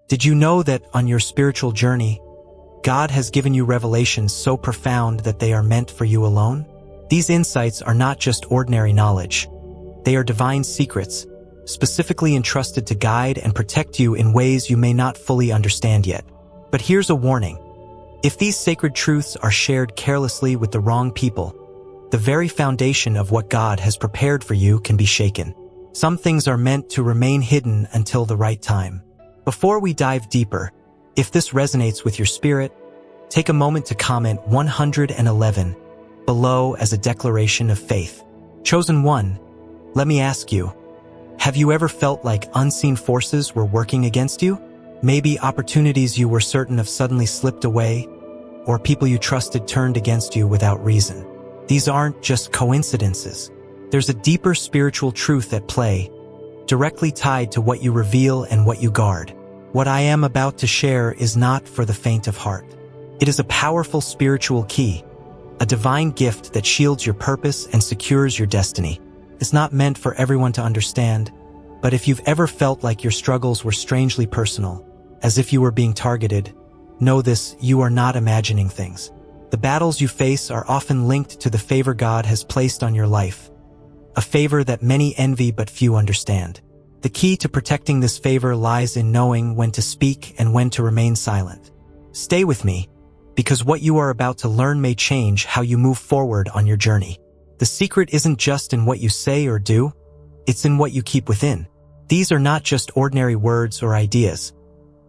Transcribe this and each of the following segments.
Did you know that on your spiritual journey, God has given you revelations so profound that they are meant for you alone? These insights are not just ordinary knowledge. They are divine secrets, specifically entrusted to guide and protect you in ways you may not fully understand yet. But here's a warning. If these sacred truths are shared carelessly with the wrong people, the very foundation of what God has prepared for you can be shaken. Some things are meant to remain hidden until the right time. Before we dive deeper, if this resonates with your spirit, take a moment to comment 111 below as a declaration of faith. Chosen one, let me ask you, have you ever felt like unseen forces were working against you? Maybe opportunities you were certain of suddenly slipped away, or people you trusted turned against you without reason. These aren't just coincidences. There's a deeper spiritual truth at play, directly tied to what you reveal and what you guard. What I am about to share is not for the faint of heart. It is a powerful spiritual key, a divine gift that shields your purpose and secures your destiny. It's not meant for everyone to understand, but if you've ever felt like your struggles were strangely personal, as if you were being targeted, know this: you are not imagining things. The battles you face are often linked to the favor God has placed on your life, a favor that many envy but few understand. The key to protecting this favor lies in knowing when to speak and when to remain silent. Stay with me, because what you are about to learn may change how you move forward on your journey. The secret isn't just in what you say or do, it's in what you keep within. These are not just ordinary words or ideas.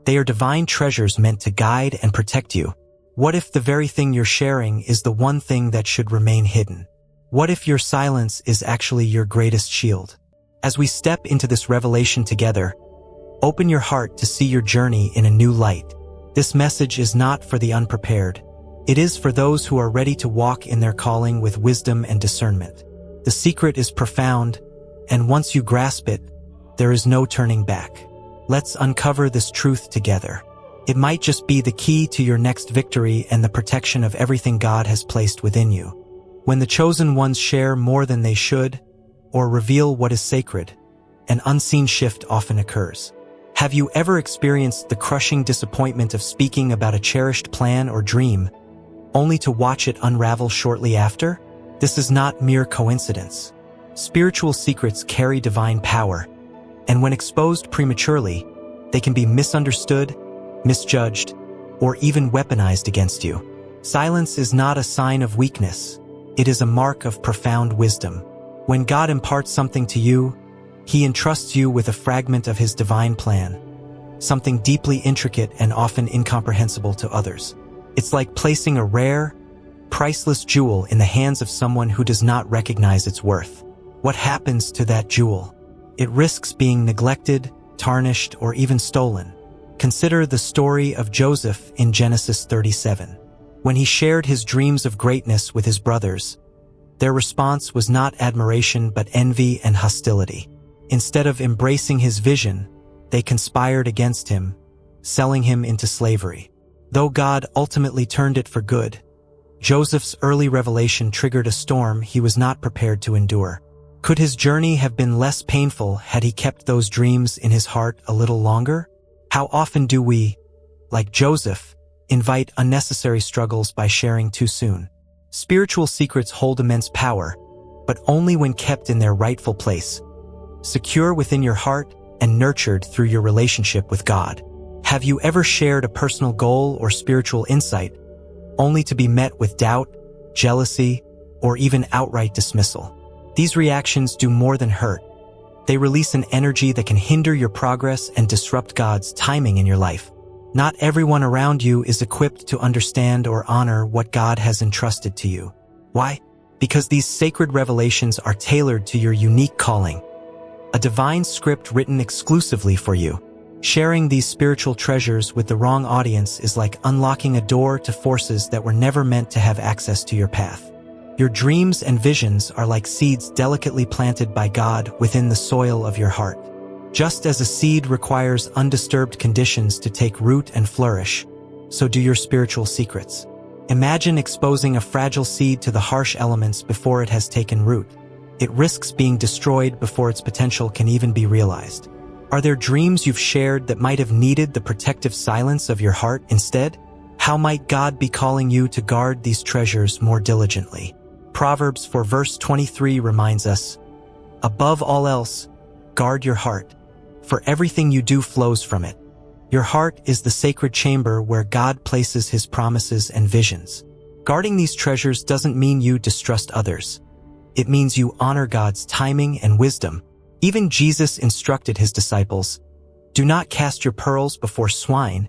They are divine treasures meant to guide and protect you. What if the very thing you're sharing is the one thing that should remain hidden? What if your silence is actually your greatest shield? As we step into this revelation together, open your heart to see your journey in a new light. This message is not for the unprepared. It is for those who are ready to walk in their calling with wisdom and discernment. The secret is profound, and once you grasp it, there is no turning back. Let's uncover this truth together. It might just be the key to your next victory and the protection of everything God has placed within you. When the chosen ones share more than they should, or reveal what is sacred, an unseen shift often occurs. Have you ever experienced the crushing disappointment of speaking about a cherished plan or dream, only to watch it unravel shortly after? This is not mere coincidence. Spiritual secrets carry divine power, and when exposed prematurely, they can be misunderstood, misjudged, or even weaponized against you. Silence is not a sign of weakness. It is a mark of profound wisdom. When God imparts something to you, He entrusts you with a fragment of His divine plan, something deeply intricate and often incomprehensible to others. It's like placing a rare, priceless jewel in the hands of someone who does not recognize its worth. What happens to that jewel? It risks being neglected, tarnished, or even stolen. Consider the story of Joseph in Genesis 37. When he shared his dreams of greatness with his brothers, their response was not admiration but envy and hostility. Instead of embracing his vision, they conspired against him, selling him into slavery. Though God ultimately turned it for good, Joseph's early revelation triggered a storm he was not prepared to endure. Could his journey have been less painful had he kept those dreams in his heart a little longer? How often do we, like Joseph, invite unnecessary struggles by sharing too soon? Spiritual secrets hold immense power, but only when kept in their rightful place, secure within your heart and nurtured through your relationship with God. Have you ever shared a personal goal or spiritual insight, only to be met with doubt, jealousy, or even outright dismissal? These reactions do more than hurt. They release an energy that can hinder your progress and disrupt God's timing in your life. Not everyone around you is equipped to understand or honor what God has entrusted to you. Why? Because these sacred revelations are tailored to your unique calling, a divine script written exclusively for you. Sharing these spiritual treasures with the wrong audience is like unlocking a door to forces that were never meant to have access to your path. Your dreams and visions are like seeds delicately planted by God within the soil of your heart. Just as a seed requires undisturbed conditions to take root and flourish, so do your spiritual secrets. Imagine exposing a fragile seed to the harsh elements before it has taken root. It risks being destroyed before its potential can even be realized. Are there dreams you've shared that might have needed the protective silence of your heart instead? How might God be calling you to guard these treasures more diligently? Proverbs 4 verse 23 reminds us, "Above all else, guard your heart, for everything you do flows from it." Your heart is the sacred chamber where God places his promises and visions. Guarding these treasures doesn't mean you distrust others. It means you honor God's timing and wisdom. Even Jesus instructed his disciples, "Do not cast your pearls before swine."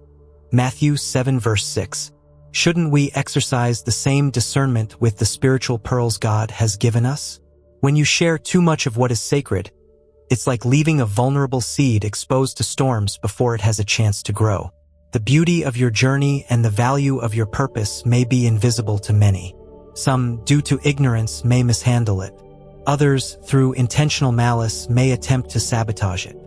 Matthew 7 verse 6. Shouldn't we exercise the same discernment with the spiritual pearls God has given us? When you share too much of what is sacred, it's like leaving a vulnerable seed exposed to storms before it has a chance to grow. The beauty of your journey and the value of your purpose may be invisible to many. Some, due to ignorance, may mishandle it. Others, through intentional malice, may attempt to sabotage it.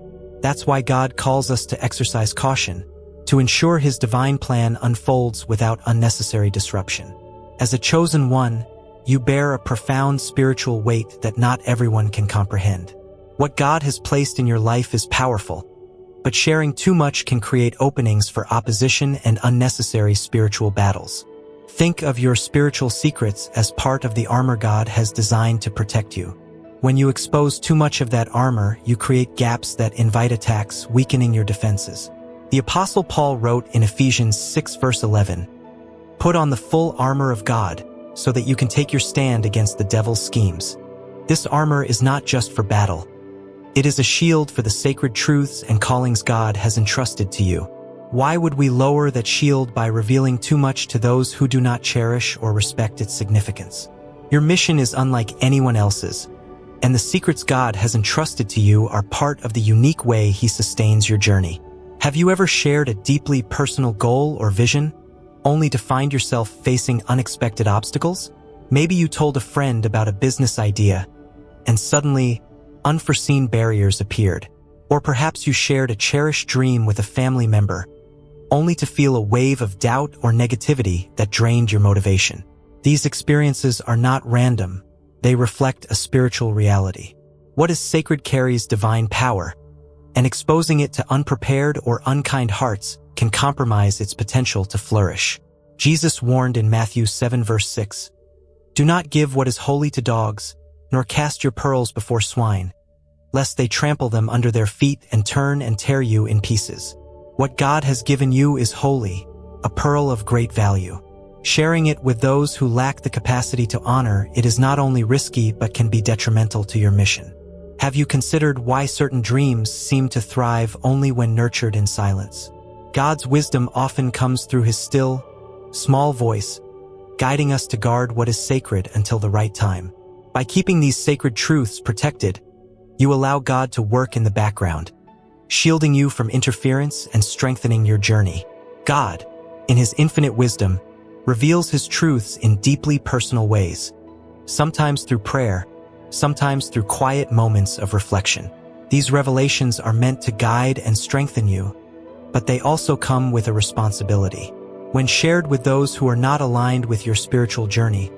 That's why God calls us to exercise caution, to ensure his divine plan unfolds without unnecessary disruption. As a chosen one, you bear a profound spiritual weight that not everyone can comprehend. What God has placed in your life is powerful, but sharing too much can create openings for opposition and unnecessary spiritual battles. Think of your spiritual secrets as part of the armor God has designed to protect you. When you expose too much of that armor, you create gaps that invite attacks, weakening your defenses. The Apostle Paul wrote in Ephesians 6 verse 11, "Put on the full armor of God, so that you can take your stand against the devil's schemes." This armor is not just for battle. It is a shield for the sacred truths and callings God has entrusted to you. Why would we lower that shield by revealing too much to those who do not cherish or respect its significance? Your mission is unlike anyone else's, and the secrets God has entrusted to you are part of the unique way he sustains your journey. Have you ever shared a deeply personal goal or vision, only to find yourself facing unexpected obstacles? Maybe you told a friend about a business idea, and suddenly, unforeseen barriers appeared. Or perhaps you shared a cherished dream with a family member, only to feel a wave of doubt or negativity that drained your motivation. These experiences are not random. They reflect a spiritual reality. What is sacred carries divine power, and exposing it to unprepared or unkind hearts can compromise its potential to flourish. Jesus warned in Matthew 7 verse 6, "Do not give what is holy to dogs, nor cast your pearls before swine, lest they trample them under their feet and turn and tear you in pieces." What God has given you is holy, a pearl of great value. Sharing it with those who lack the capacity to honor it is not only risky but can be detrimental to your mission. Have you considered why certain dreams seem to thrive only when nurtured in silence? God's wisdom often comes through his still, small voice, guiding us to guard what is sacred until the right time. By keeping these sacred truths protected, you allow God to work in the background, shielding you from interference and strengthening your journey. God, in his infinite wisdom, reveals his truths in deeply personal ways, sometimes through prayer, sometimes through quiet moments of reflection. These revelations are meant to guide and strengthen you, but they also come with a responsibility. When shared with those who are not aligned with your spiritual journey,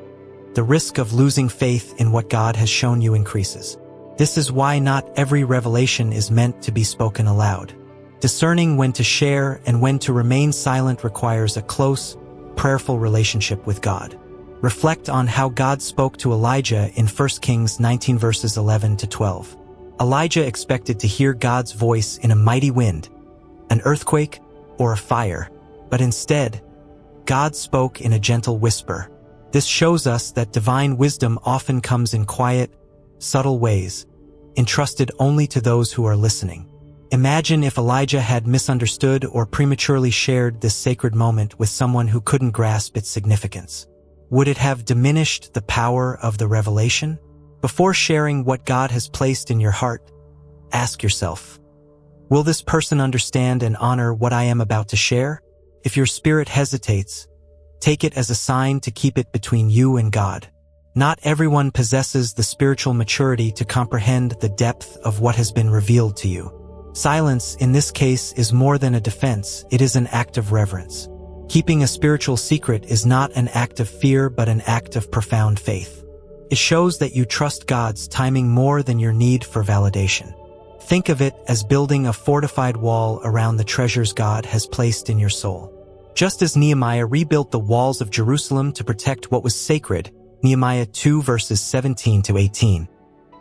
the risk of losing faith in what God has shown you increases. This is why not every revelation is meant to be spoken aloud. Discerning when to share and when to remain silent requires a close, prayerful relationship with God. Reflect on how God spoke to Elijah in 1 Kings 19 verses 11 to 12. Elijah expected to hear God's voice in a mighty wind, an earthquake, or a fire, but instead, God spoke in a gentle whisper. This shows us that divine wisdom often comes in quiet, subtle ways, entrusted only to those who are listening. Imagine if Elijah had misunderstood or prematurely shared this sacred moment with someone who couldn't grasp its significance. Would it have diminished the power of the revelation? Before sharing what God has placed in your heart, ask yourself, will this person understand and honor what I am about to share? If your spirit hesitates, take it as a sign to keep it between you and God. Not everyone possesses the spiritual maturity to comprehend the depth of what has been revealed to you. Silence, in this case, is more than a defense, it is an act of reverence. Keeping a spiritual secret is not an act of fear but an act of profound faith. It shows that you trust God's timing more than your need for validation. Think of it as building a fortified wall around the treasures God has placed in your soul. Just as Nehemiah rebuilt the walls of Jerusalem to protect what was sacred, Nehemiah 2 verses 17 to 18.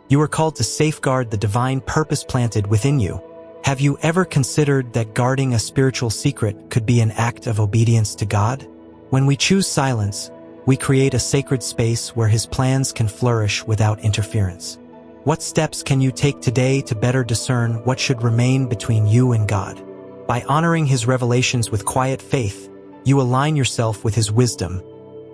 You are called to safeguard the divine purpose planted within you. Have you ever considered that guarding a spiritual secret could be an act of obedience to God? When we choose silence, we create a sacred space where His plans can flourish without interference. What steps can you take today to better discern what should remain between you and God? By honoring His revelations with quiet faith, you align yourself with His wisdom,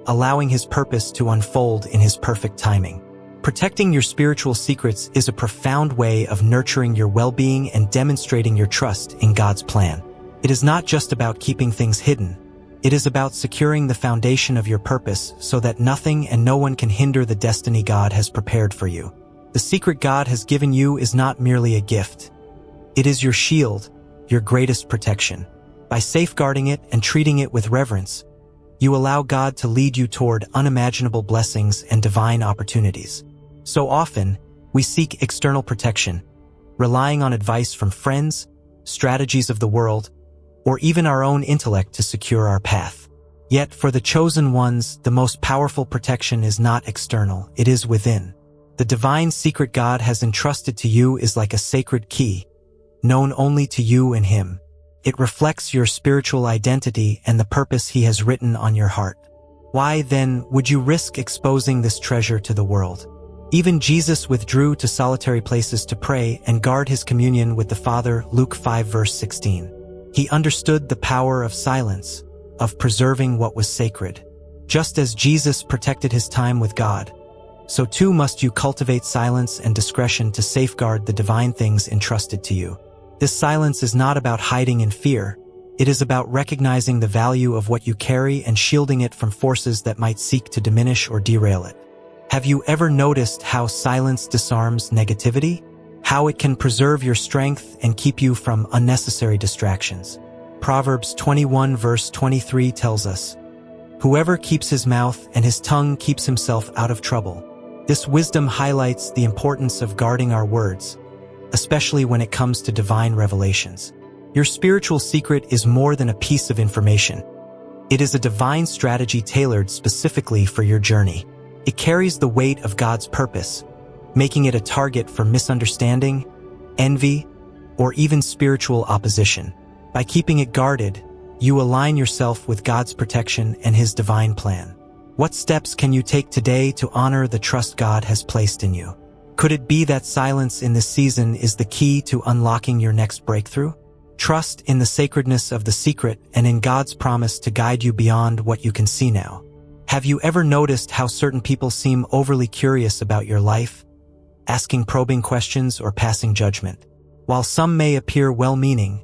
allowing His purpose to unfold in His perfect timing. Protecting your spiritual secrets is a profound way of nurturing your well-being and demonstrating your trust in God's plan. It is not just about keeping things hidden. It is about securing the foundation of your purpose so that nothing and no one can hinder the destiny God has prepared for you. The secret God has given you is not merely a gift. It is your shield, your greatest protection. By safeguarding it and treating it with reverence, you allow God to lead you toward unimaginable blessings and divine opportunities. So often, we seek external protection, relying on advice from friends, strategies of the world, or even our own intellect to secure our path. Yet, for the chosen ones, the most powerful protection is not external, it is within. The divine secret God has entrusted to you is like a sacred key, known only to you and Him. It reflects your spiritual identity and the purpose He has written on your heart. Why, then, would you risk exposing this treasure to the world? Even Jesus withdrew to solitary places to pray and guard His communion with the Father, Luke 5 verse 16. He understood the power of silence, of preserving what was sacred. Just as Jesus protected His time with God, so too must you cultivate silence and discretion to safeguard the divine things entrusted to you. This silence is not about hiding in fear. It is about recognizing the value of what you carry and shielding it from forces that might seek to diminish or derail it. Have you ever noticed how silence disarms negativity? How it can preserve your strength and keep you from unnecessary distractions? Proverbs 21 verse 23 tells us, "Whoever keeps his mouth and his tongue keeps himself out of trouble." This wisdom highlights the importance of guarding our words, especially when it comes to divine revelations. Your spiritual secret is more than a piece of information. It is a divine strategy tailored specifically for your journey. It carries the weight of God's purpose, making it a target for misunderstanding, envy, or even spiritual opposition. By keeping it guarded, you align yourself with God's protection and His divine plan. What steps can you take today to honor the trust God has placed in you? Could it be that silence in this season is the key to unlocking your next breakthrough? Trust in the sacredness of the secret and in God's promise to guide you beyond what you can see now. Have you ever noticed how certain people seem overly curious about your life, asking probing questions or passing judgment? While some may appear well-meaning,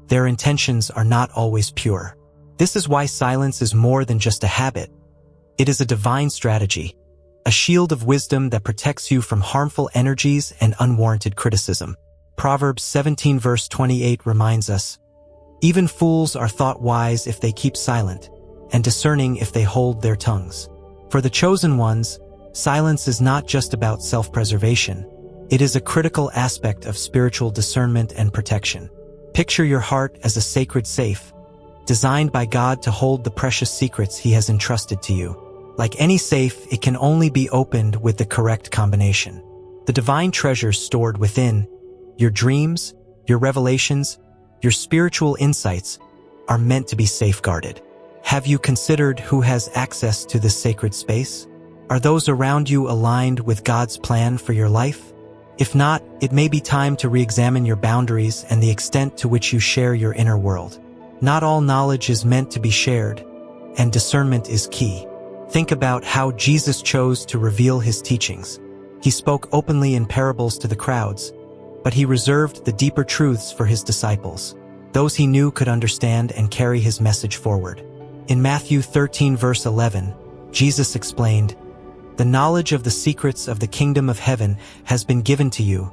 their intentions are not always pure. This is why silence is more than just a habit. It is a divine strategy, a shield of wisdom that protects you from harmful energies and unwarranted criticism. Proverbs 17 verse 28 reminds us, "Even fools are thought wise if they keep silent, and discerning if they hold their tongues." For the chosen ones, silence is not just about self-preservation. It is a critical aspect of spiritual discernment and protection. Picture your heart as a sacred safe, designed by God to hold the precious secrets He has entrusted to you. Like any safe, it can only be opened with the correct combination. The divine treasures stored within, your dreams, your revelations, your spiritual insights, are meant to be safeguarded. Have you considered who has access to this sacred space? Are those around you aligned with God's plan for your life? If not, it may be time to re-examine your boundaries and the extent to which you share your inner world. Not all knowledge is meant to be shared, and discernment is key. Think about how Jesus chose to reveal His teachings. He spoke openly in parables to the crowds, but He reserved the deeper truths for His disciples, those He knew could understand and carry His message forward. In Matthew 13 verse 11, Jesus explained, "The knowledge of the secrets of the kingdom of heaven has been given to you,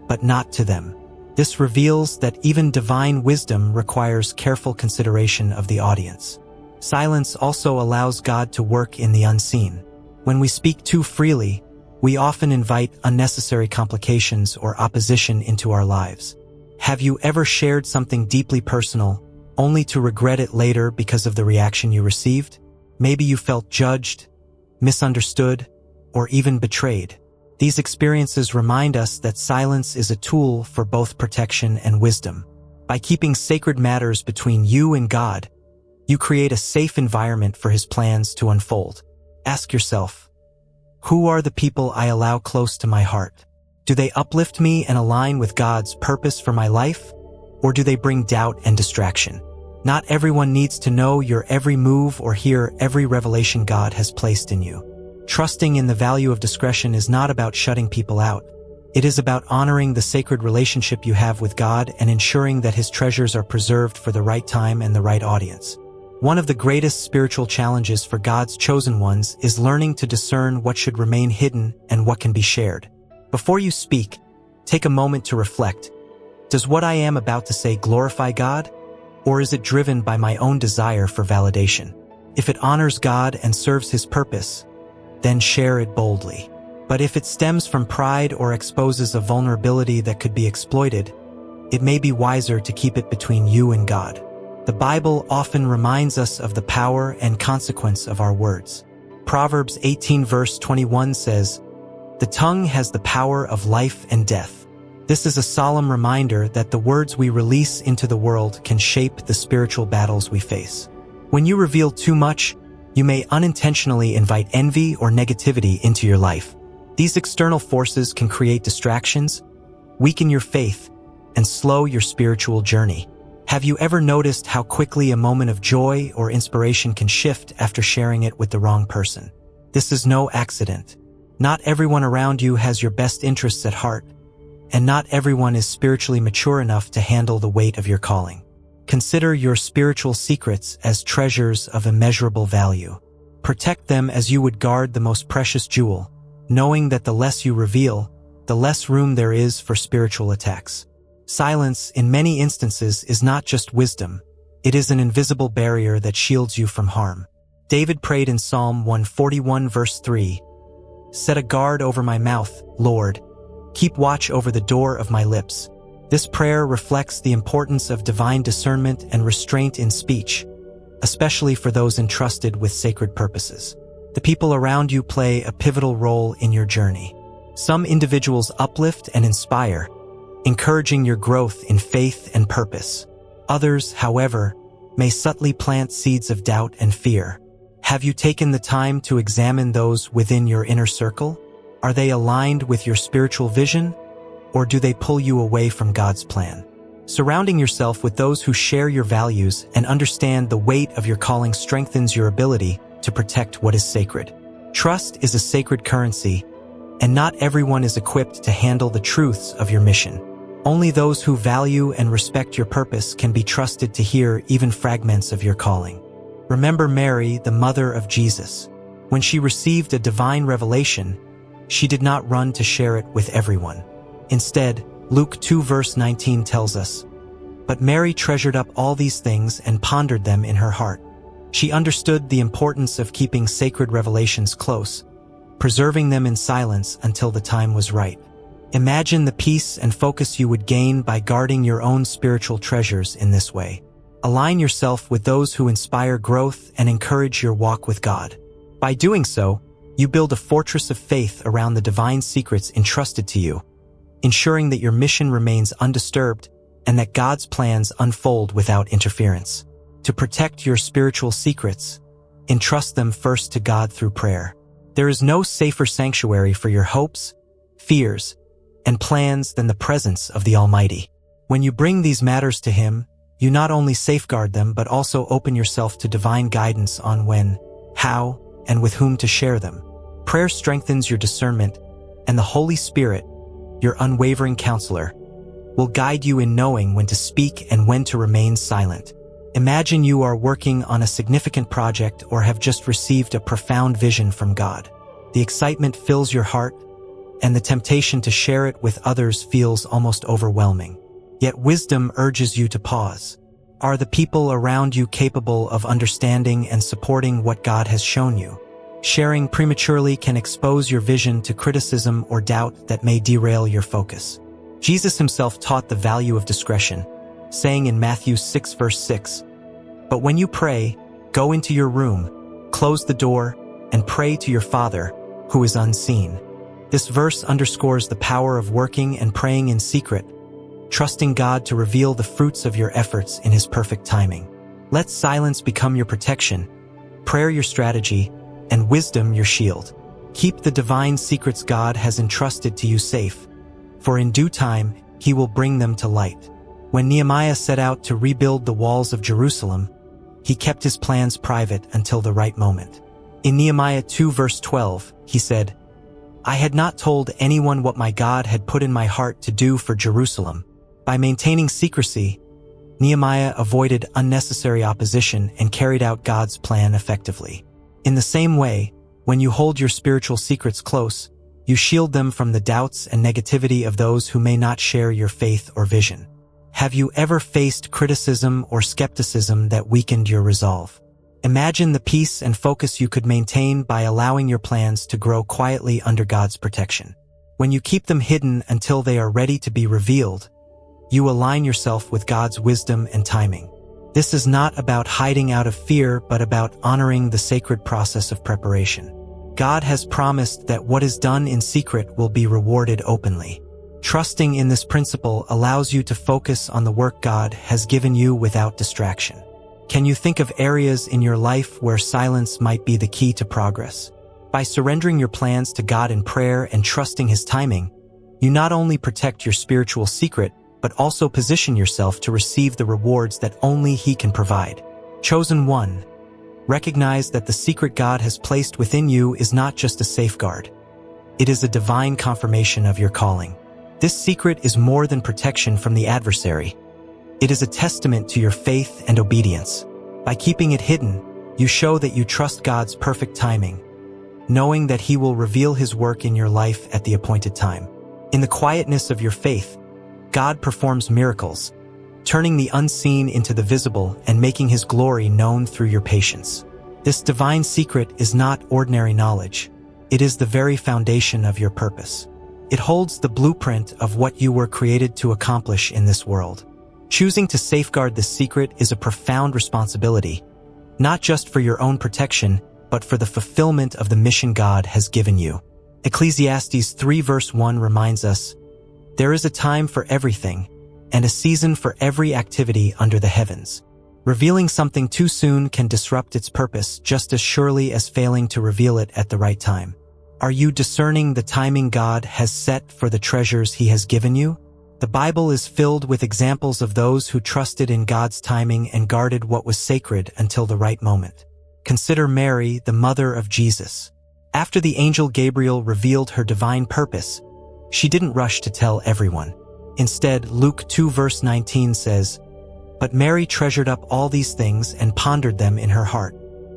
but not to them." This reveals that even divine wisdom requires careful consideration of the audience. Silence also allows God to work in the unseen. When we speak too freely, we often invite unnecessary complications or opposition into our lives. Have you ever shared something deeply personal, only to regret it later because of the reaction you received? Maybe you felt judged, misunderstood, or even betrayed. These experiences remind us that silence is a tool for both protection and wisdom. By keeping sacred matters between you and God, you create a safe environment for His plans to unfold. Ask yourself, who are the people I allow close to my heart? Do they uplift me and align with God's purpose for my life? Or do they bring doubt and distraction? Not everyone needs to know your every move or hear every revelation God has placed in you. Trusting in the value of discretion is not about shutting people out. It is about honoring the sacred relationship you have with God and ensuring that His treasures are preserved for the right time and the right audience. One of the greatest spiritual challenges for God's chosen ones is learning to discern what should remain hidden and what can be shared. Before you speak, take a moment to reflect. Does what I am about to say glorify God? Or is it driven by my own desire for validation? If it honors God and serves His purpose, then share it boldly. But if it stems from pride or exposes a vulnerability that could be exploited, it may be wiser to keep it between you and God. The Bible often reminds us of the power and consequence of our words. Proverbs 18 verse 21 says, "The tongue has the power of life and death." This is a solemn reminder that the words we release into the world can shape the spiritual battles we face. When you reveal too much, you may unintentionally invite envy or negativity into your life. These external forces can create distractions, weaken your faith, and slow your spiritual journey. Have you ever noticed how quickly a moment of joy or inspiration can shift after sharing it with the wrong person? This is no accident. Not everyone around you has your best interests at heart, and not everyone is spiritually mature enough to handle the weight of your calling. Consider your spiritual secrets as treasures of immeasurable value. Protect them as you would guard the most precious jewel, knowing that the less you reveal, the less room there is for spiritual attacks. Silence, in many instances, is not just wisdom. It is an invisible barrier that shields you from harm. David prayed in Psalm 141 verse 3, "Set a guard over my mouth, Lord. Keep watch over the door of my lips." This prayer reflects the importance of divine discernment and restraint in speech, especially for those entrusted with sacred purposes. The people around you play a pivotal role in your journey. Some individuals uplift and inspire, encouraging your growth in faith and purpose. Others, however, may subtly plant seeds of doubt and fear. Have you taken the time to examine those within your inner circle? Are they aligned with your spiritual vision, or do they pull you away from God's plan? Surrounding yourself with those who share your values and understand the weight of your calling strengthens your ability to protect what is sacred. Trust is a sacred currency, and not everyone is equipped to handle the truths of your mission. Only those who value and respect your purpose can be trusted to hear even fragments of your calling. Remember Mary, the mother of Jesus. When she received a divine revelation, she did not run to share it with everyone. Instead, Luke 2 verse 19 tells us, "But Mary treasured up all these things and pondered them in her heart." She understood the importance of keeping sacred revelations close, preserving them in silence until the time was right. Imagine the peace and focus you would gain by guarding your own spiritual treasures in this way. Align yourself with those who inspire growth and encourage your walk with God. By doing so, you build a fortress of faith around the divine secrets entrusted to you, ensuring that your mission remains undisturbed and that God's plans unfold without interference. To protect your spiritual secrets, entrust them first to God through prayer. There is no safer sanctuary for your hopes, fears, and plans than the presence of the Almighty. When you bring these matters to Him, you not only safeguard them but also open yourself to divine guidance on when, how, and with whom to share them. Prayer strengthens your discernment, and the Holy Spirit, your unwavering counselor, will guide you in knowing when to speak and when to remain silent. Imagine you are working on a significant project or have just received a profound vision from God. The excitement fills your heart, and the temptation to share it with others feels almost overwhelming. Yet wisdom urges you to pause. Are the people around you capable of understanding and supporting what God has shown you? Sharing prematurely can expose your vision to criticism or doubt that may derail your focus. Jesus himself taught the value of discretion, saying in Matthew 6 verse 6, "But when you pray, go into your room, close the door, and pray to your Father, who is unseen." This verse underscores the power of working and praying in secret, trusting God to reveal the fruits of your efforts in His perfect timing. Let silence become your protection, prayer your strategy, and wisdom your shield. Keep the divine secrets God has entrusted to you safe, for in due time He will bring them to light. When Nehemiah set out to rebuild the walls of Jerusalem, he kept his plans private until the right moment. In Nehemiah 2 verse 12, he said, "I had not told anyone what my God had put in my heart to do for Jerusalem." By maintaining secrecy, Nehemiah avoided unnecessary opposition and carried out God's plan effectively. In the same way, when you hold your spiritual secrets close, you shield them from the doubts and negativity of those who may not share your faith or vision. Have you ever faced criticism or skepticism that weakened your resolve? Imagine the peace and focus you could maintain by allowing your plans to grow quietly under God's protection. When you keep them hidden until they are ready to be revealed, you align yourself with God's wisdom and timing. This is not about hiding out of fear, but about honoring the sacred process of preparation. God has promised that what is done in secret will be rewarded openly. Trusting in this principle allows you to focus on the work God has given you without distraction. Can you think of areas in your life where silence might be the key to progress? By surrendering your plans to God in prayer and trusting His timing, you not only protect your spiritual secret, but also position yourself to receive the rewards that only He can provide. Chosen one, recognize that the secret God has placed within you is not just a safeguard. It is a divine confirmation of your calling. This secret is more than protection from the adversary. It is a testament to your faith and obedience. By keeping it hidden, you show that you trust God's perfect timing, knowing that He will reveal His work in your life at the appointed time. In the quietness of your faith, God performs miracles, turning the unseen into the visible and making His glory known through your patience. This divine secret is not ordinary knowledge. It is the very foundation of your purpose. It holds the blueprint of what you were created to accomplish in this world. Choosing to safeguard this secret is a profound responsibility, not just for your own protection, but for the fulfillment of the mission God has given you. Ecclesiastes 3 verse 1 reminds us, "There is a time for everything, and a season for every activity under the heavens." Revealing something too soon can disrupt its purpose just as surely as failing to reveal it at the right time. Are you discerning the timing God has set for the treasures He has given you? The Bible is filled with examples of those who trusted in God's timing and guarded what was sacred until the right moment. Consider Mary, the mother of Jesus. After the angel Gabriel revealed her divine purpose, she didn't rush to tell everyone. Instead, Luke 2 verse 19 says, "But Mary treasured up all these things and pondered them in her heart."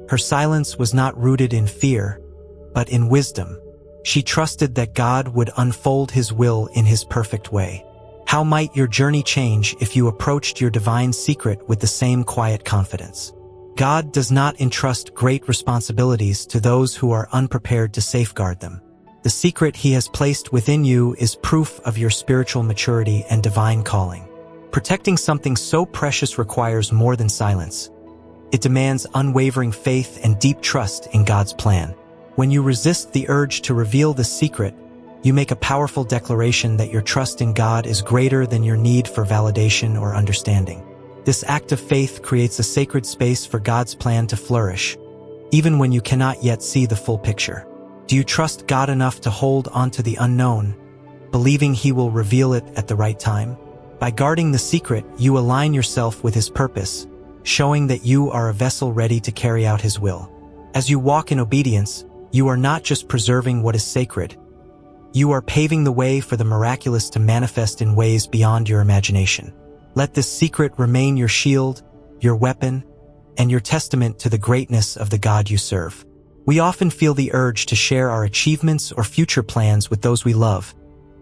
Her silence was not rooted in fear, but in wisdom. She trusted that God would unfold His will in His perfect way. How might your journey change if you approached your divine secret with the same quiet confidence? God does not entrust great responsibilities to those who are unprepared to safeguard them. The secret He has placed within you is proof of your spiritual maturity and divine calling. Protecting something so precious requires more than silence. It demands unwavering faith and deep trust in God's plan. When you resist the urge to reveal the secret, you make a powerful declaration that your trust in God is greater than your need for validation or understanding. This act of faith creates a sacred space for God's plan to flourish, even when you cannot yet see the full picture. Do you trust God enough to hold on to the unknown, believing He will reveal it at the right time? By guarding the secret, you align yourself with His purpose, showing that you are a vessel ready to carry out His will. As you walk in obedience, you are not just preserving what is sacred, you are paving the way for the miraculous to manifest in ways beyond your imagination. Let this secret remain your shield, your weapon, and your testament to the greatness of the God you serve. We often feel the urge to share our achievements or future plans with those we love,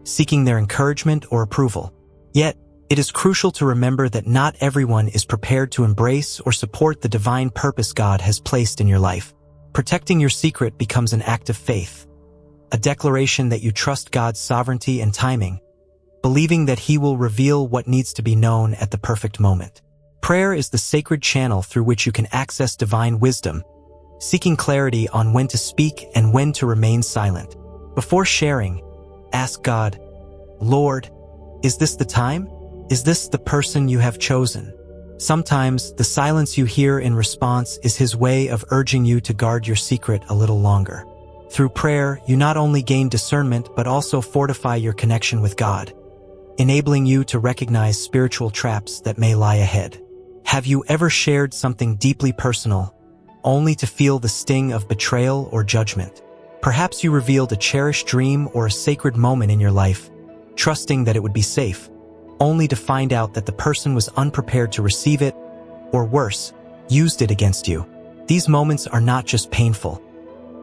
seeking their encouragement or approval. Yet, it is crucial to remember that not everyone is prepared to embrace or support the divine purpose God has placed in your life. Protecting your secret becomes an act of faith, a declaration that you trust God's sovereignty and timing, believing that He will reveal what needs to be known at the perfect moment. Prayer is the sacred channel through which you can access divine wisdom, seeking clarity on when to speak and when to remain silent. Before sharing, ask God, "Lord, is this the time? Is this the person you have chosen?" Sometimes the silence you hear in response is His way of urging you to guard your secret a little longer. Through prayer, you not only gain discernment but also fortify your connection with God, enabling you to recognize spiritual traps that may lie ahead. Have you ever shared something deeply personal, only to feel the sting of betrayal or judgment? Perhaps you revealed a cherished dream or a sacred moment in your life, trusting that it would be safe, only to find out that the person was unprepared to receive it, or worse, used it against you. These moments are not just painful.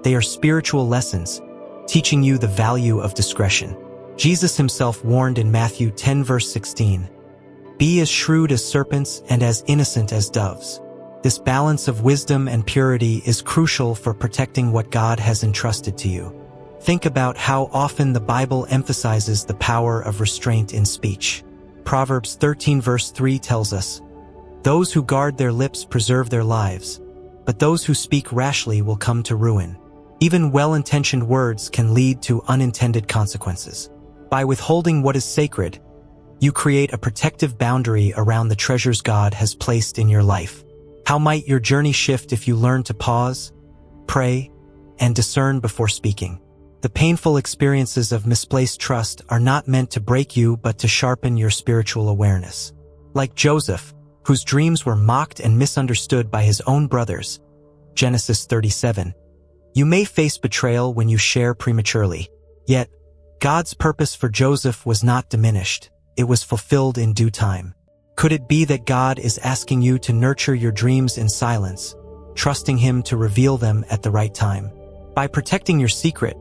They are spiritual lessons, teaching you the value of discretion. Jesus Himself warned in Matthew 10 verse 16, "Be as shrewd as serpents and as innocent as doves." This balance of wisdom and purity is crucial for protecting what God has entrusted to you. Think about how often the Bible emphasizes the power of restraint in speech. Proverbs 13 verse 3 tells us, "Those who guard their lips preserve their lives, but those who speak rashly will come to ruin." Even well-intentioned words can lead to unintended consequences. By withholding what is sacred, you create a protective boundary around the treasures God has placed in your life. How might your journey shift if you learn to pause, pray, and discern before speaking? The painful experiences of misplaced trust are not meant to break you but to sharpen your spiritual awareness. Like Joseph, whose dreams were mocked and misunderstood by his own brothers, Genesis 37, you may face betrayal when you share prematurely. Yet, God's purpose for Joseph was not diminished. It was fulfilled in due time. Could it be that God is asking you to nurture your dreams in silence, trusting Him to reveal them at the right time? By protecting your secret,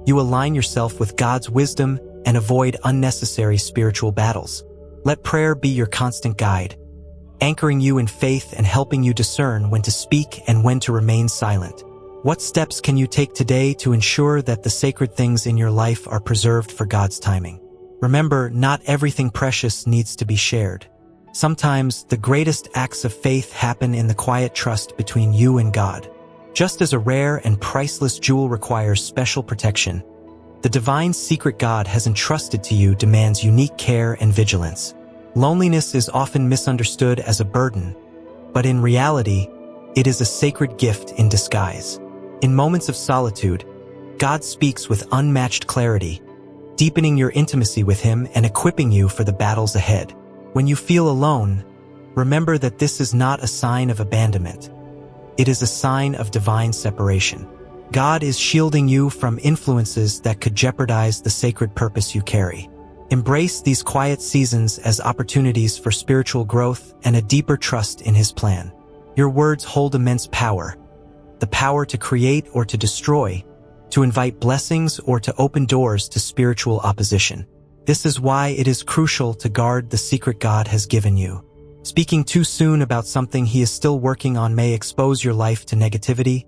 you align yourself with God's wisdom and avoid unnecessary spiritual battles. Let prayer be your constant guide, anchoring you in faith and helping you discern when to speak and when to remain silent. What steps can you take today to ensure that the sacred things in your life are preserved for God's timing? Remember, not everything precious needs to be shared. Sometimes the greatest acts of faith happen in the quiet trust between you and God. Just as a rare and priceless jewel requires special protection, the divine secret God has entrusted to you demands unique care and vigilance. Loneliness is often misunderstood as a burden, but in reality, it is a sacred gift in disguise. In moments of solitude, God speaks with unmatched clarity, deepening your intimacy with Him and equipping you for the battles ahead. When you feel alone, remember that this is not a sign of abandonment. It is a sign of divine separation. God is shielding you from influences that could jeopardize the sacred purpose you carry. Embrace these quiet seasons as opportunities for spiritual growth and a deeper trust in His plan. Your words hold immense power, the power to create or to destroy, to invite blessings or to open doors to spiritual opposition. This is why it is crucial to guard the secret God has given you. Speaking too soon about something He is still working on may expose your life to negativity,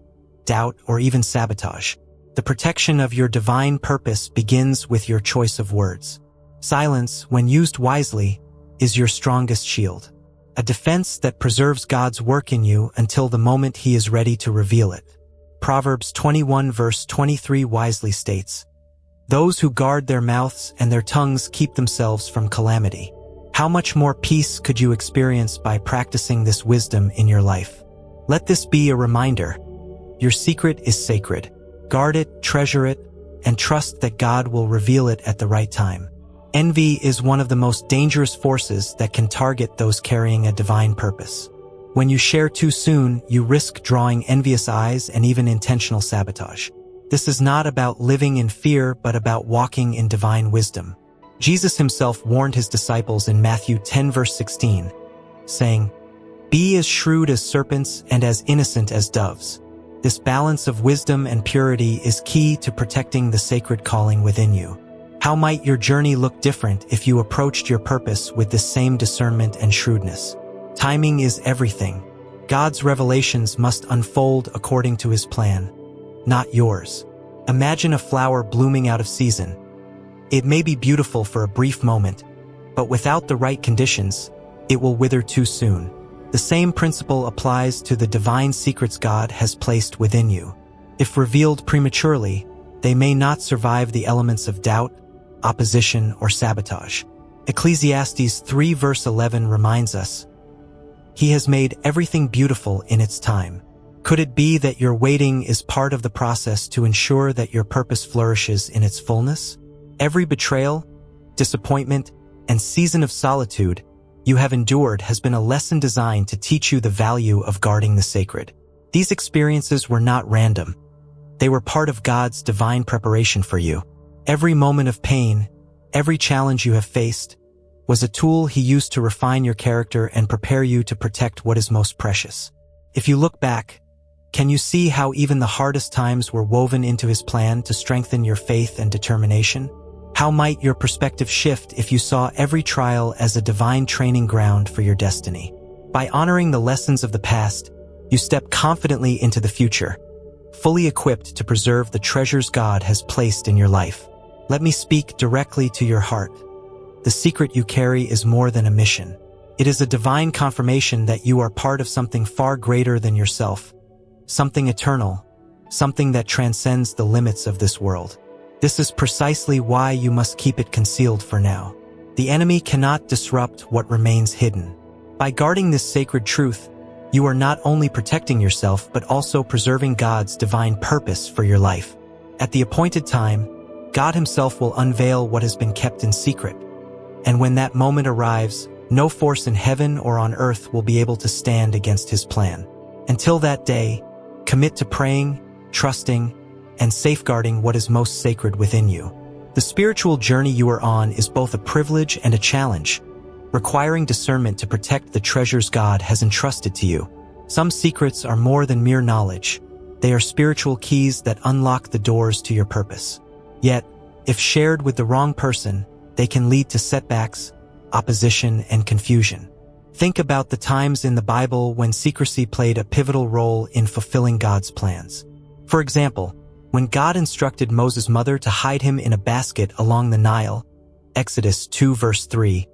doubt, or even sabotage. The protection of your divine purpose begins with your choice of words. Silence, when used wisely, is your strongest shield, a defense that preserves God's work in you until the moment He is ready to reveal it. Proverbs 21 verse 23 wisely states, "Those who guard their mouths and their tongues keep themselves from calamity." How much more peace could you experience by practicing this wisdom in your life? Let this be a reminder. Your secret is sacred. Guard it, treasure it, and trust that God will reveal it at the right time. Envy is one of the most dangerous forces that can target those carrying a divine purpose. When you share too soon, you risk drawing envious eyes and even intentional sabotage. This is not about living in fear, but about walking in divine wisdom. Jesus Himself warned His disciples in Matthew 10 verse 16, saying, "Be as shrewd as serpents and as innocent as doves." This balance of wisdom and purity is key to protecting the sacred calling within you. How might your journey look different if you approached your purpose with this same discernment and shrewdness? Timing is everything. God's revelations must unfold according to His plan, not yours. Imagine a flower blooming out of season. It may be beautiful for a brief moment, but without the right conditions, it will wither too soon. The same principle applies to the divine secrets God has placed within you. If revealed prematurely, they may not survive the elements of doubt, opposition, or sabotage. Ecclesiastes 3 verse 11 reminds us, "He has made everything beautiful in its time." Could it be that your waiting is part of the process to ensure that your purpose flourishes in its fullness? Every betrayal, disappointment, and season of solitude you have endured has been a lesson designed to teach you the value of guarding the sacred. These experiences were not random. They were part of God's divine preparation for you. Every moment of pain, every challenge you have faced, was a tool He used to refine your character and prepare you to protect what is most precious. If you look back, can you see how even the hardest times were woven into His plan to strengthen your faith and determination? How might your perspective shift if you saw every trial as a divine training ground for your destiny? By honoring the lessons of the past, you step confidently into the future, fully equipped to preserve the treasures God has placed in your life. Let me speak directly to your heart. The secret you carry is more than a mission. It is a divine confirmation that you are part of something far greater than yourself, something eternal, something that transcends the limits of this world. This is precisely why you must keep it concealed for now. The enemy cannot disrupt what remains hidden. By guarding this sacred truth, you are not only protecting yourself but also preserving God's divine purpose for your life. At the appointed time, God Himself will unveil what has been kept in secret. And when that moment arrives, no force in heaven or on earth will be able to stand against His plan. Until that day, commit to praying, trusting, and safeguarding what is most sacred within you. The spiritual journey you are on is both a privilege and a challenge, requiring discernment to protect the treasures God has entrusted to you. Some secrets are more than mere knowledge. They are spiritual keys that unlock the doors to your purpose. Yet, if shared with the wrong person, they can lead to setbacks, opposition, and confusion. Think about the times in the Bible when secrecy played a pivotal role in fulfilling God's plans. For example, when God instructed Moses' mother to hide him in a basket along the Nile, Exodus 2 verse 3,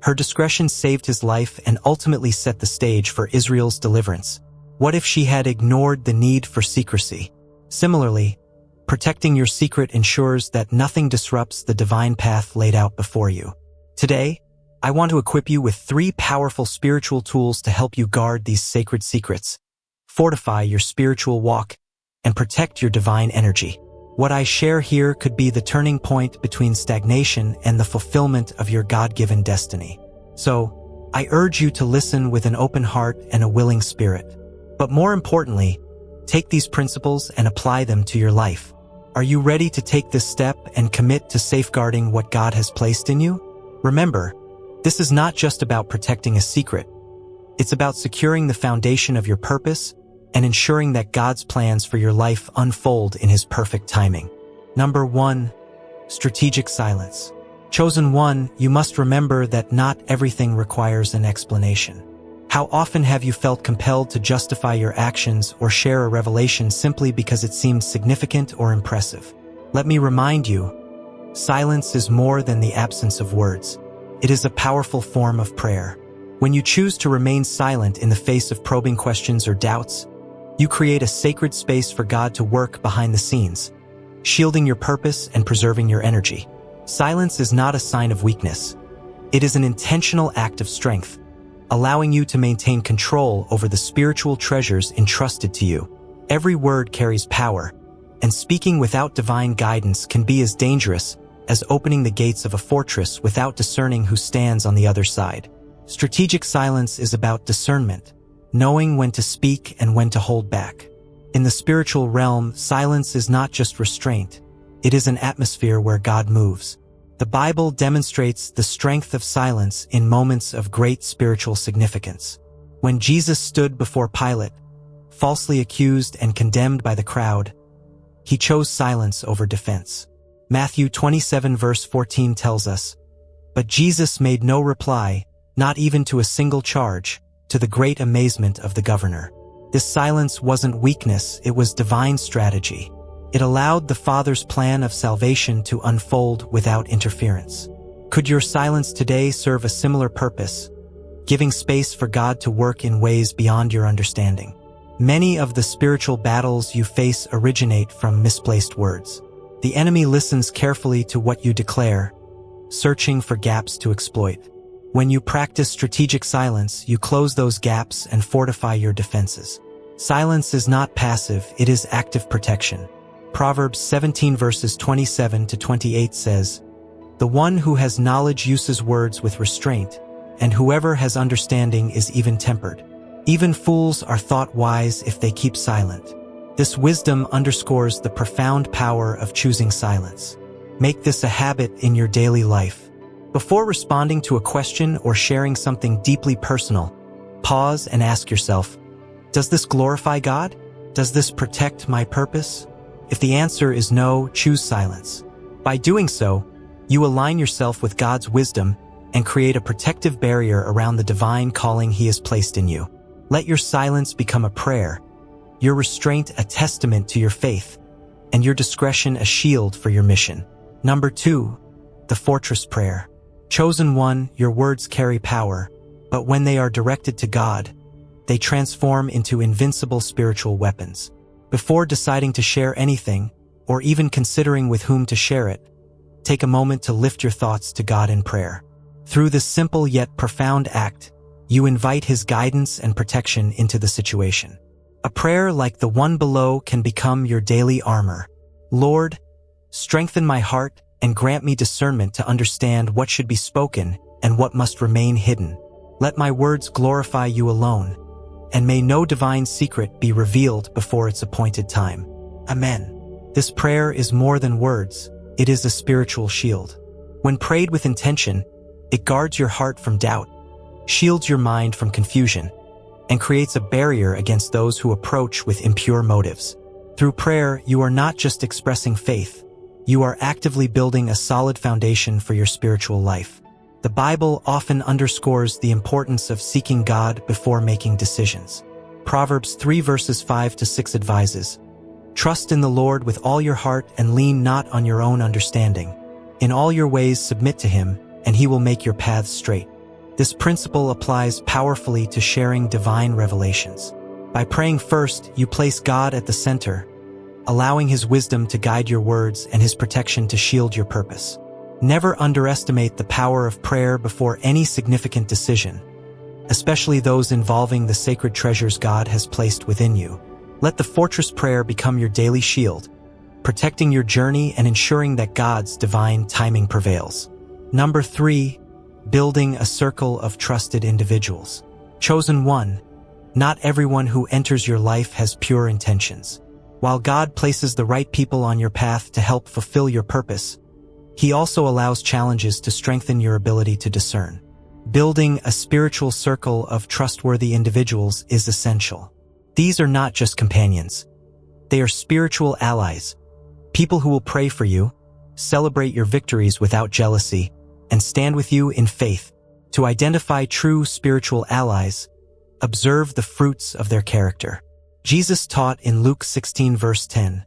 her discretion saved his life and ultimately set the stage for Israel's deliverance. What if she had ignored the need for secrecy? Similarly, protecting your secret ensures that nothing disrupts the divine path laid out before you. Today, I want to equip you with 3 powerful spiritual tools to help you guard these sacred secrets, fortify your spiritual walk, and protect your divine energy. What I share here could be the turning point between stagnation and the fulfillment of your God-given destiny. So, I urge you to listen with an open heart and a willing spirit. But more importantly, take these principles and apply them to your life. Are you ready to take this step and commit to safeguarding what God has placed in you? Remember, this is not just about protecting a secret. It's about securing the foundation of your purpose and ensuring that God's plans for your life unfold in His perfect timing. Number 1. Strategic silence. Chosen one, you must remember that not everything requires an explanation. How often have you felt compelled to justify your actions or share a revelation simply because it seemed significant or impressive? Let me remind you, silence is more than the absence of words. It is a powerful form of prayer. When you choose to remain silent in the face of probing questions or doubts, you create a sacred space for God to work behind the scenes, shielding your purpose and preserving your energy. Silence is not a sign of weakness. It is an intentional act of strength, allowing you to maintain control over the spiritual treasures entrusted to you. Every word carries power, and speaking without divine guidance can be as dangerous as opening the gates of a fortress without discerning who stands on the other side. Strategic silence is about discernment, knowing when to speak and when to hold back. In the spiritual realm, silence is not just restraint. It is an atmosphere where God moves. The Bible demonstrates the strength of silence in moments of great spiritual significance. When Jesus stood before Pilate, falsely accused and condemned by the crowd, He chose silence over defense. Matthew 27 verse 14 tells us, "But Jesus made no reply, not even to a single charge. to the great amazement of the governor. This silence wasn't weakness, it was divine strategy. It allowed the Father's plan of salvation to unfold without interference. Could your silence today serve a similar purpose, giving space for God to work in ways beyond your understanding? Many of the spiritual battles you face originate from misplaced words. The enemy listens carefully to what you declare, searching for gaps to exploit. When you practice strategic silence, you close those gaps and fortify your defenses. Silence is not passive, it is active protection. Proverbs 17 verses 27 to 28 says, "The one who has knowledge uses words with restraint, and whoever has understanding is even-tempered. Even fools are thought wise if they keep silent." This wisdom underscores the profound power of choosing silence. Make this a habit in your daily life. Before responding to a question or sharing something deeply personal, pause and ask yourself, does this glorify God? Does this protect my purpose? If the answer is no, choose silence. By doing so, you align yourself with God's wisdom and create a protective barrier around the divine calling He has placed in you. Let your silence become a prayer, your restraint a testament to your faith, and your discretion a shield for your mission. Number 2, the fortress prayer. Chosen one, your words carry power, but when they are directed to God, they transform into invincible spiritual weapons. Before deciding to share anything, or even considering with whom to share it, take a moment to lift your thoughts to God in prayer. Through this simple yet profound act, you invite His guidance and protection into the situation. A prayer like the one below can become your daily armor. Lord, strengthen my heart and grant me discernment to understand what should be spoken and what must remain hidden. Let my words glorify you alone, and may no divine secret be revealed before its appointed time. Amen. This prayer is more than words, it is a spiritual shield. When prayed with intention, it guards your heart from doubt, shields your mind from confusion, and creates a barrier against those who approach with impure motives. Through prayer, you are not just expressing faith, you are actively building a solid foundation for your spiritual life. The Bible often underscores the importance of seeking God before making decisions. Proverbs 3 verses 5 to 6 advises, "Trust in the Lord with all your heart and lean not on your own understanding. In all your ways submit to Him, and He will make your paths straight." This principle applies powerfully to sharing divine revelations. By praying first, you place God at the center, allowing His wisdom to guide your words and His protection to shield your purpose. Never underestimate the power of prayer before any significant decision, especially those involving the sacred treasures God has placed within you. Let the fortress prayer become your daily shield, protecting your journey and ensuring that God's divine timing prevails. Number 3, building a circle of trusted individuals. Chosen one, not everyone who enters your life has pure intentions. While God places the right people on your path to help fulfill your purpose, He also allows challenges to strengthen your ability to discern. Building a spiritual circle of trustworthy individuals is essential. These are not just companions. They are spiritual allies, people who will pray for you, celebrate your victories without jealousy, and stand with you in faith. To identify true spiritual allies, observe the fruits of their character. Jesus taught in Luke 16 verse 10,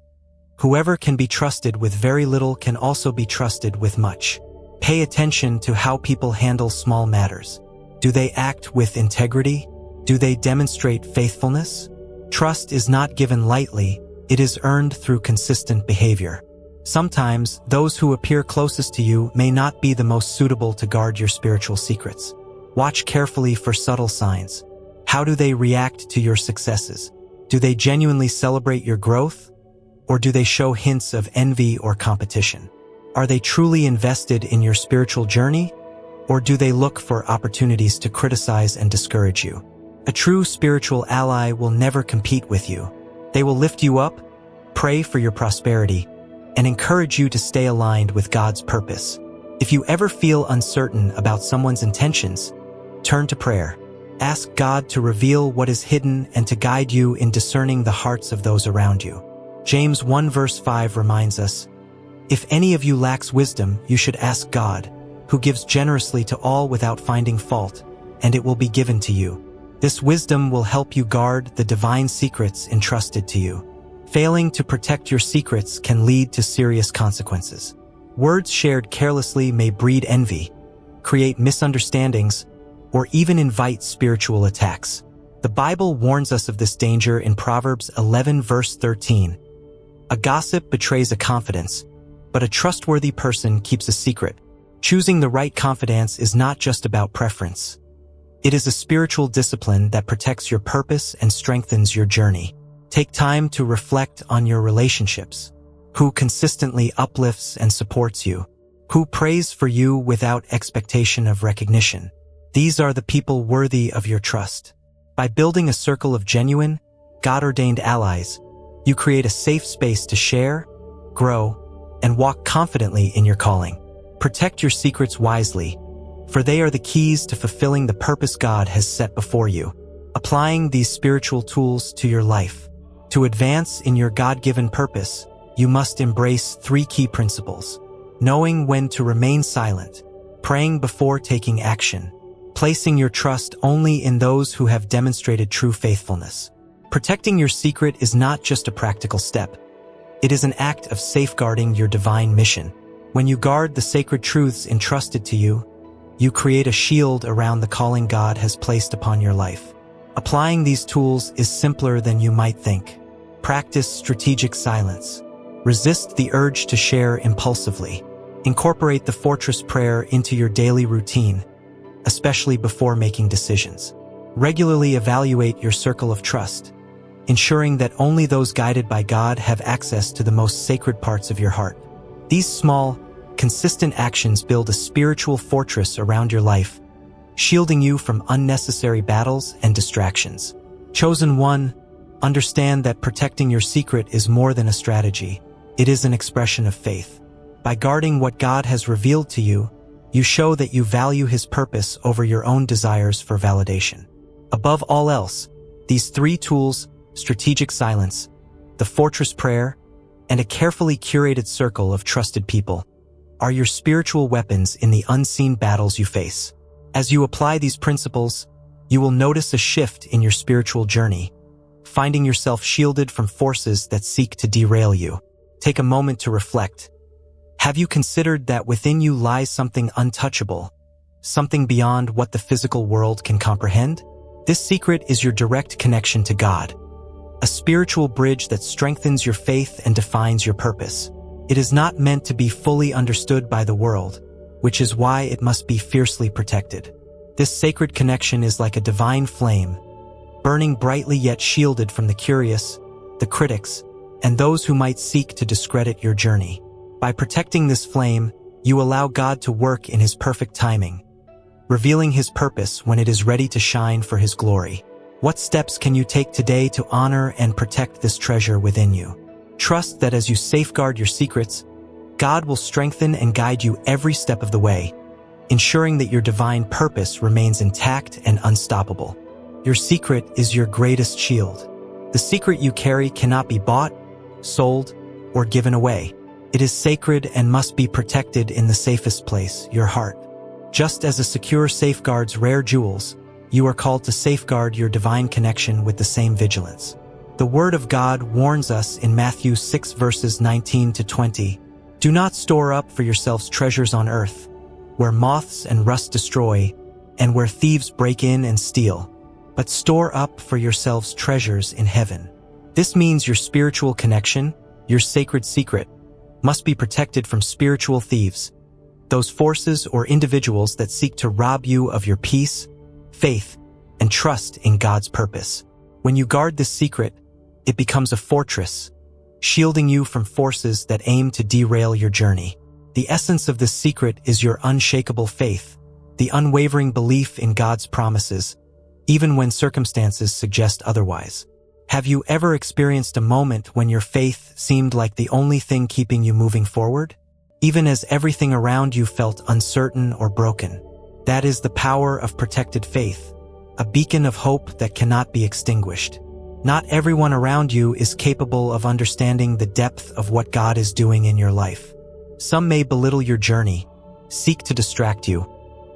"Whoever can be trusted with very little can also be trusted with much." Pay attention to how people handle small matters. Do they act with integrity? Do they demonstrate faithfulness? Trust is not given lightly, it is earned through consistent behavior. Sometimes, those who appear closest to you may not be the most suitable to guard your spiritual secrets. Watch carefully for subtle signs. How do they react to your successes? Do they genuinely celebrate your growth? Or do they show hints of envy or competition? Are they truly invested in your spiritual journey? Or do they look for opportunities to criticize and discourage you? A true spiritual ally will never compete with you. They will lift you up, pray for your prosperity, and encourage you to stay aligned with God's purpose. If you ever feel uncertain about someone's intentions, turn to prayer. Ask God to reveal what is hidden and to guide you in discerning the hearts of those around you. James 1 verse 5 reminds us, "If any of you lacks wisdom, you should ask God, who gives generously to all without finding fault, and it will be given to you." This wisdom will help you guard the divine secrets entrusted to you. Failing to protect your secrets can lead to serious consequences. Words shared carelessly may breed envy, create misunderstandings, or even invite spiritual attacks. The Bible warns us of this danger in Proverbs 11 verse 13. A gossip betrays a confidence, but a trustworthy person keeps a secret. Choosing the right confidence is not just about preference. It is a spiritual discipline that protects your purpose and strengthens your journey. Take time to reflect on your relationships. Who consistently uplifts and supports you? Who prays for you without expectation of recognition? These are the people worthy of your trust. By building a circle of genuine, God-ordained allies, you create a safe space to share, grow, and walk confidently in your calling. Protect your secrets wisely, for they are the keys to fulfilling the purpose God has set before you. Applying these spiritual tools to your life. To advance in your God-given purpose, you must embrace 3 key principles: knowing when to remain silent, praying before taking action, placing your trust only in those who have demonstrated true faithfulness. Protecting your secret is not just a practical step. It is an act of safeguarding your divine mission. When you guard the sacred truths entrusted to you, you create a shield around the calling God has placed upon your life. Applying these tools is simpler than you might think. Practice strategic silence. Resist the urge to share impulsively. Incorporate the fortress prayer into your daily routine, especially before making decisions. Regularly evaluate your circle of trust, ensuring that only those guided by God have access to the most sacred parts of your heart. These small, consistent actions build a spiritual fortress around your life, shielding you from unnecessary battles and distractions. Chosen one, understand that protecting your secret is more than a strategy. It is an expression of faith. By guarding what God has revealed to you, you show that you value His purpose over your own desires for validation. Above all else, these 3 tools, strategic silence, the fortress prayer, and a carefully curated circle of trusted people, are your spiritual weapons in the unseen battles you face. As you apply these principles, you will notice a shift in your spiritual journey, finding yourself shielded from forces that seek to derail you. Take a moment to reflect. Have you considered that within you lies something untouchable, something beyond what the physical world can comprehend? This secret is your direct connection to God, a spiritual bridge that strengthens your faith and defines your purpose. It is not meant to be fully understood by the world, which is why it must be fiercely protected. This sacred connection is like a divine flame, burning brightly yet shielded from the curious, the critics, and those who might seek to discredit your journey. By protecting this flame, you allow God to work in His perfect timing, revealing His purpose when it is ready to shine for His glory. What steps can you take today to honor and protect this treasure within you? Trust that as you safeguard your secrets, God will strengthen and guide you every step of the way, ensuring that your divine purpose remains intact and unstoppable. Your secret is your greatest shield. The secret you carry cannot be bought, sold, or given away. It is sacred and must be protected in the safest place, your heart. Just as a secure safeguards rare jewels, you are called to safeguard your divine connection with the same vigilance. The Word of God warns us in Matthew 6 verses 19 to 20, "Do not store up for yourselves treasures on earth, where moths and rust destroy, and where thieves break in and steal, but store up for yourselves treasures in heaven." This means your spiritual connection, your sacred secret, must be protected from spiritual thieves, those forces or individuals that seek to rob you of your peace, faith, and trust in God's purpose. When you guard this secret, it becomes a fortress, shielding you from forces that aim to derail your journey. The essence of this secret is your unshakable faith, the unwavering belief in God's promises, even when circumstances suggest otherwise. Have you ever experienced a moment when your faith seemed like the only thing keeping you moving forward, even as everything around you felt uncertain or broken? That is the power of protected faith, a beacon of hope that cannot be extinguished. Not everyone around you is capable of understanding the depth of what God is doing in your life. Some may belittle your journey, seek to distract you,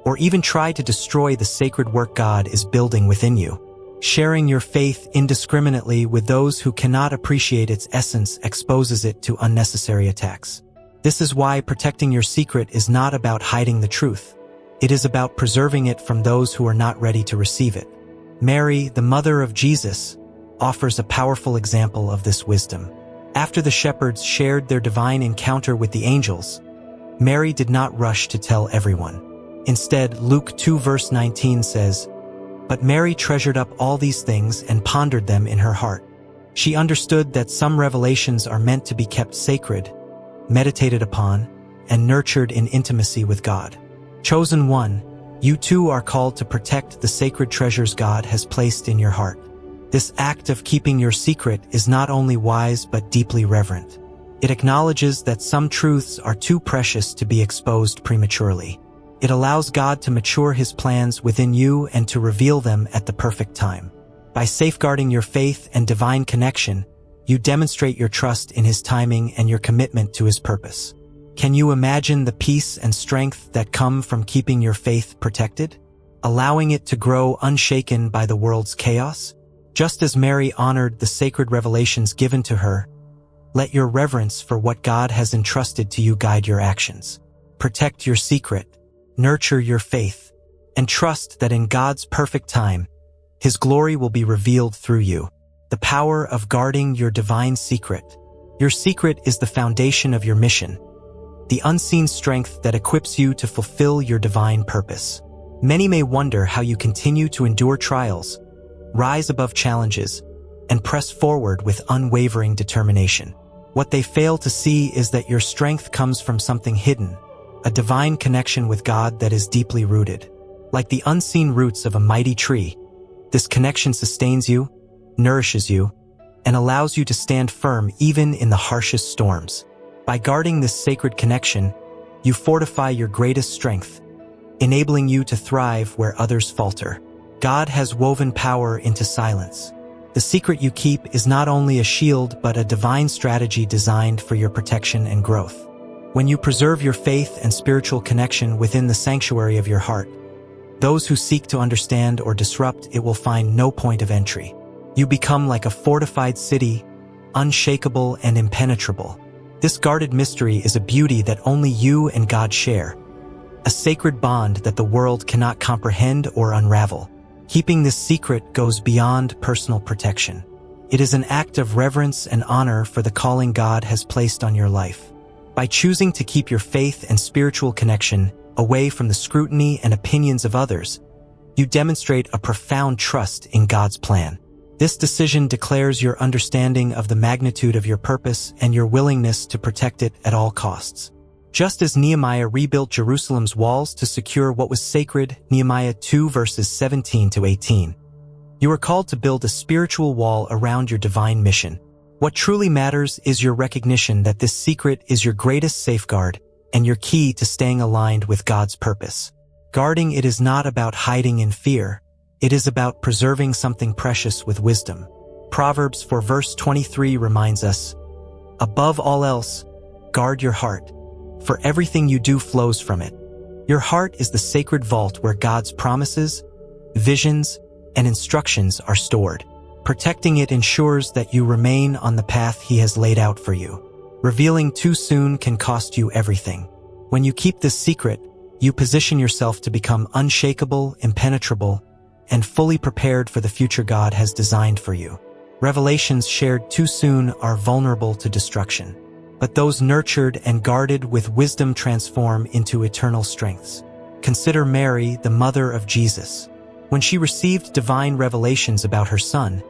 or even try to destroy the sacred work God is building within you. Sharing your faith indiscriminately with those who cannot appreciate its essence exposes it to unnecessary attacks. This is why protecting your secret is not about hiding the truth. It is about preserving it from those who are not ready to receive it. Mary, the mother of Jesus, offers a powerful example of this wisdom. After the shepherds shared their divine encounter with the angels, Mary did not rush to tell everyone. Instead, Luke 2 verse 19 says, "But Mary treasured up all these things and pondered them in her heart." She understood that some revelations are meant to be kept sacred, meditated upon, and nurtured in intimacy with God. Chosen one, you too are called to protect the sacred treasures God has placed in your heart. This act of keeping your secret is not only wise but deeply reverent. It acknowledges that some truths are too precious to be exposed prematurely. It allows God to mature His plans within you and to reveal them at the perfect time. By safeguarding your faith and divine connection, you demonstrate your trust in His timing and your commitment to His purpose. Can you imagine the peace and strength that come from keeping your faith protected, allowing it to grow unshaken by the world's chaos? Just as Mary honored the sacred revelations given to her, let your reverence for what God has entrusted to you guide your actions. Protect your secret, nurture your faith, and trust that in God's perfect time, His glory will be revealed through you. The power of guarding your divine secret. Your secret is the foundation of your mission, the unseen strength that equips you to fulfill your divine purpose. Many may wonder how you continue to endure trials, rise above challenges, and press forward with unwavering determination. What they fail to see is that your strength comes from something hidden, a divine connection with God that is deeply rooted. Like the unseen roots of a mighty tree, this connection sustains you, nourishes you, and allows you to stand firm even in the harshest storms. By guarding this sacred connection, you fortify your greatest strength, enabling you to thrive where others falter. God has woven power into silence. The secret you keep is not only a shield but a divine strategy designed for your protection and growth. When you preserve your faith and spiritual connection within the sanctuary of your heart, those who seek to understand or disrupt it will find no point of entry. You become like a fortified city, unshakable and impenetrable. This guarded mystery is a beauty that only you and God share, a sacred bond that the world cannot comprehend or unravel. Keeping this secret goes beyond personal protection. It is an act of reverence and honor for the calling God has placed on your life. By choosing to keep your faith and spiritual connection away from the scrutiny and opinions of others, you demonstrate a profound trust in God's plan. This decision declares your understanding of the magnitude of your purpose and your willingness to protect it at all costs. Just as Nehemiah rebuilt Jerusalem's walls to secure what was sacred, Nehemiah 2 verses 17 to 18, you are called to build a spiritual wall around your divine mission. What truly matters is your recognition that this secret is your greatest safeguard and your key to staying aligned with God's purpose. Guarding it is not about hiding in fear. It is about preserving something precious with wisdom. Proverbs 4 verse 23 reminds us, "Above all else, guard your heart, for everything you do flows from it." Your heart is the sacred vault where God's promises, visions, and instructions are stored. Protecting it ensures that you remain on the path He has laid out for you. Revealing too soon can cost you everything. When you keep this secret, you position yourself to become unshakable, impenetrable, and fully prepared for the future God has designed for you. Revelations shared too soon are vulnerable to destruction, but those nurtured and guarded with wisdom transform into eternal strengths. Consider Mary, the mother of Jesus. When she received divine revelations about her son,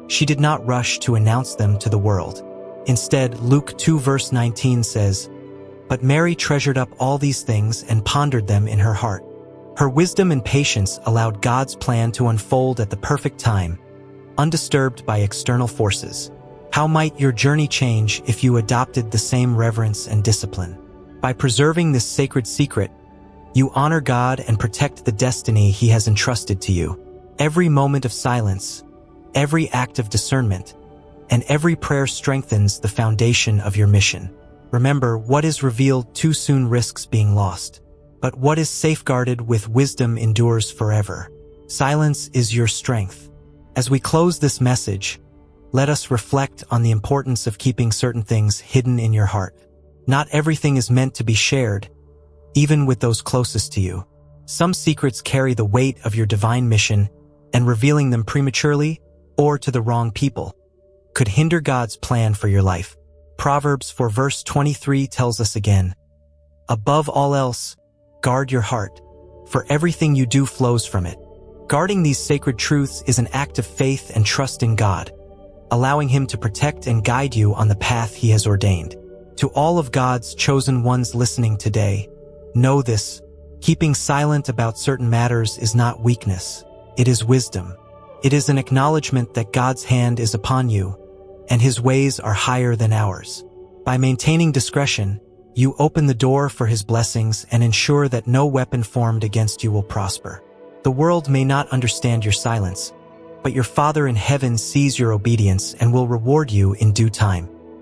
she did not rush to announce them to the world. Instead, Luke 2 verse 19 says, "But Mary treasured up all these things and pondered them in her heart." Her wisdom and patience allowed God's plan to unfold at the perfect time, undisturbed by external forces. How might your journey change if you adopted the same reverence and discipline? By preserving this sacred secret, you honor God and protect the destiny He has entrusted to you. Every moment of silence, every act of discernment, and every prayer strengthens the foundation of your mission. Remember, what is revealed too soon risks being lost, but what is safeguarded with wisdom endures forever. Silence is your strength. As we close this message, let us reflect on the importance of keeping certain things hidden in your heart. Not everything is meant to be shared, even with those closest to you. Some secrets carry the weight of your divine mission, and revealing them prematurely or to the wrong people could hinder God's plan for your life. Proverbs 4 verse 23 tells us again, "Above all else, guard your heart, for everything you do flows from it." Guarding these sacred truths is an act of faith and trust in God, allowing Him to protect and guide you on the path He has ordained. To all of God's chosen ones listening today, know this: keeping silent about certain matters is not weakness, it is wisdom. It is an acknowledgement that God's hand is upon you, and His ways are higher than ours. By maintaining discretion, you open the door for His blessings and ensure that no weapon formed against you will prosper. The world may not understand your silence, but your Father in heaven sees your obedience and will reward you in due time.